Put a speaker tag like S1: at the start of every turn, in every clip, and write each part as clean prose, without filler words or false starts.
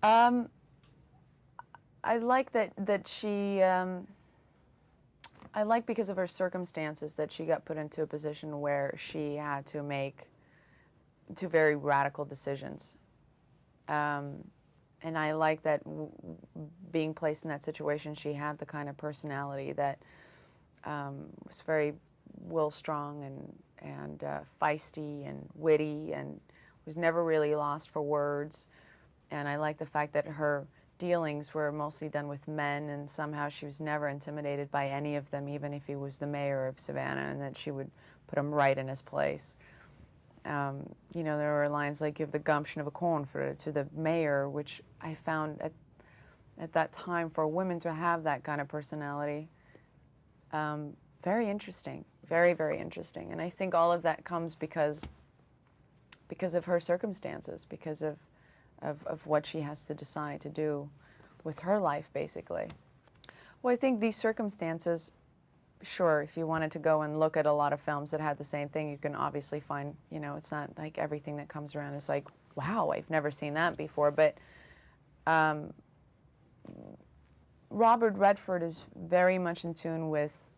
S1: Um, I like that she. I like because of her circumstances that she got put into a position where she had to make two very radical decisions. And I like that being placed in that situation, she had the kind of personality that was very will-strong and feisty and witty and was never really lost for words. And I like the fact that her dealings were mostly done with men, and somehow she was never intimidated by any of them, even if he was the mayor of Savannah, and that she would put him right in his place. You know, there were lines like, "Give the gumption of a corn for to the mayor," which I found at that time for women to have that kind of personality very interesting, very, very interesting. And I think all of that comes because of her circumstances, because of what she has to decide to do with her life, basically. Well, I think these circumstances, sure, if you wanted to go and look at a lot of films that had the same thing, you can obviously find, you know, it's not like everything that comes around is like, wow, I've never seen that before. But Robert Redford is very much in tune with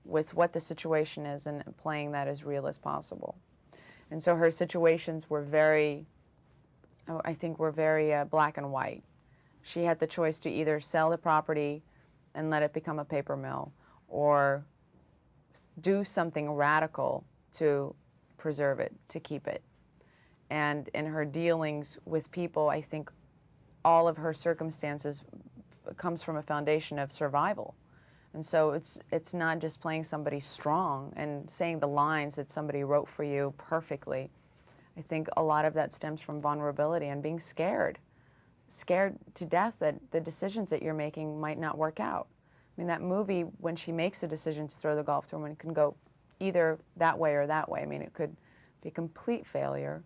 S1: what the situation is and playing that as real as possible. And so her situations were very, I think, were very black and white. She had the choice to either sell the property and let it become a paper mill, or do something radical to preserve it, to keep it. And in her dealings with people, I think all of her circumstances comes from a foundation of survival. And so it's not just playing somebody strong and saying the lines that somebody wrote for you perfectly. I think a lot of that stems from vulnerability and being scared to death that the decisions that you're making might not work out. I mean, that movie, when she makes a decision to throw the golf tournament, it can go either that way or that way. I mean, it could be a complete failure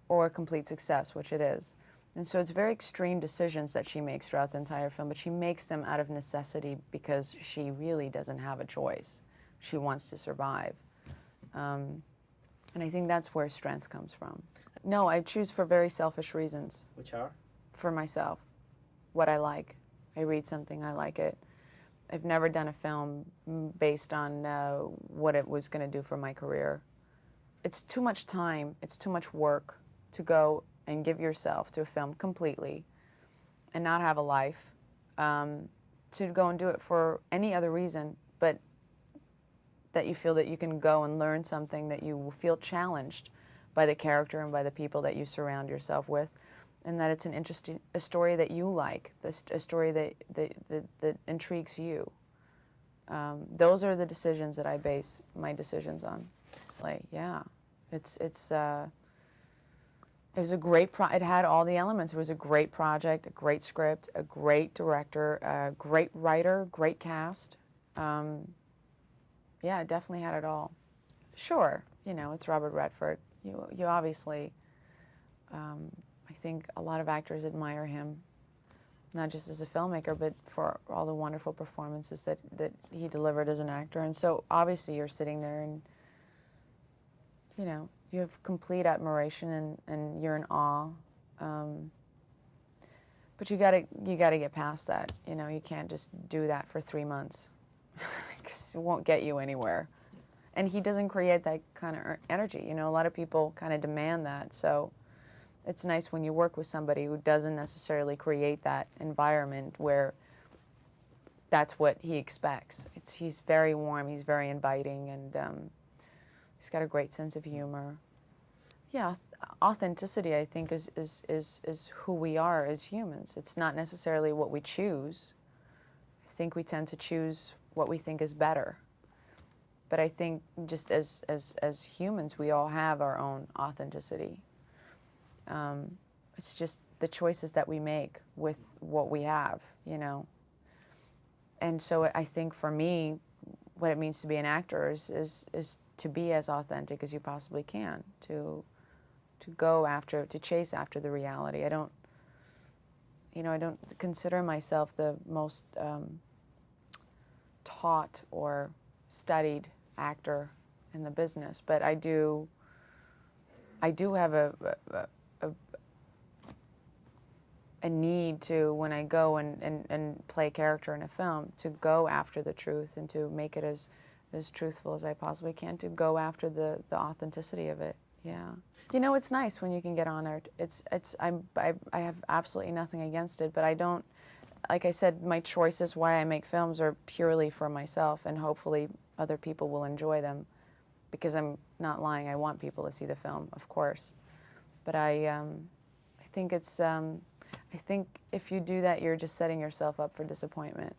S1: or a complete success, which it is. And so it's very extreme decisions that she makes throughout the entire film, but she makes them out of necessity because she really doesn't have a choice. She wants to survive. And I think that's where strength comes from. No, I choose for very selfish reasons.
S2: Which are?
S1: For myself. What I like. I read something, I like it. I've never done a film based on what it was going to do for my career. It's too much time, it's too much work to go and give yourself to a film completely and not have a life, to go and do it for any other reason but that you feel that you can go and learn something, that you will feel challenged by the character and by the people that you surround yourself with, and that it's a story that you like, a story that intrigues you. Those are the decisions that I base my decisions on. Like, yeah, it was a great it had all the elements. It was a great project, a great script, a great director, a great writer, great cast. Yeah, it definitely had it all. Sure, you know, it's Robert Redford. You obviously, I think a lot of actors admire him, not just as a filmmaker, but for all the wonderful performances that he delivered as an actor. And so obviously you're sitting there and, you know, you have complete admiration and you're in awe. But you gotta get past that. You know, you can't just do that for 3 months because it won't get you anywhere. And he doesn't create that kind of energy. You know, a lot of people kind of demand that. So it's nice when you work with somebody who doesn't necessarily create that environment where that's what he expects. He's very warm, he's very inviting, and he's got a great sense of humor. Yeah, authenticity, I think, is who we are as humans. It's not necessarily what we choose. I think we tend to choose what we think is better. But I think just as humans, we all have our own authenticity. It's just the choices that we make with what we have, you know. And so I think for me, what it means to be an actor is to be as authentic as you possibly can, to chase after the reality. I don't consider myself the most taught or studied actor in the business, but I do have a need to, when I go and play a character in a film, to go after the truth and to make it as truthful as I possibly can, to go after the authenticity of it. Yeah. You know, it's nice when you can get honored. I have absolutely nothing against it, but I don't, like I said, my choices why I make films are purely for myself, and hopefully other people will enjoy them, because I'm not lying. I want people to see the film, of course. But I think it's, I think if you do that, you're just setting yourself up for disappointment.